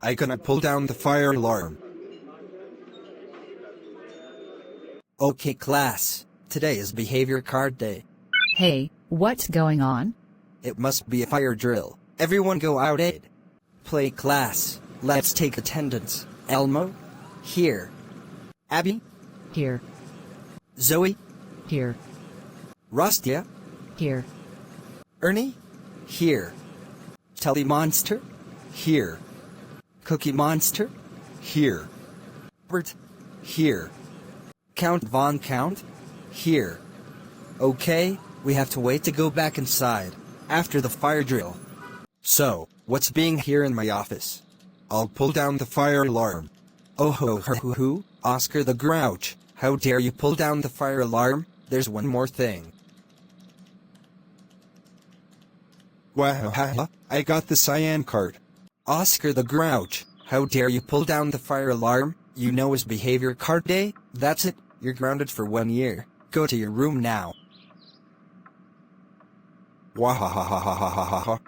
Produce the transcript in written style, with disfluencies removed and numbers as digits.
I gonna pull down the fire alarm. Okay class, today is behavior card day. Hey, what's going on? It must be a fire drill. Everyone go out aid. Play class. Let's take attendance. Elmo? Here. Abby? Here, Zoe? here, Rustia? here, Ernie? Here. Telly Monster? Here. Cookie Monster? Here. Bert? Here. Count Von Count? Here. Okay, we have to wait to go back inside, after the fire drill. So, what's being here in my office? I'll pull down the fire alarm. Oh ho ho ho ho, Oscar the Grouch, how dare you pull down the fire alarm? There's one more thing. Wow, I got the cyan card. Oscar the Grouch, how dare you pull down the fire alarm? You know it's behavior card day? That's it, you're grounded for 1 year. Go to your room now. Wahahahahahaha.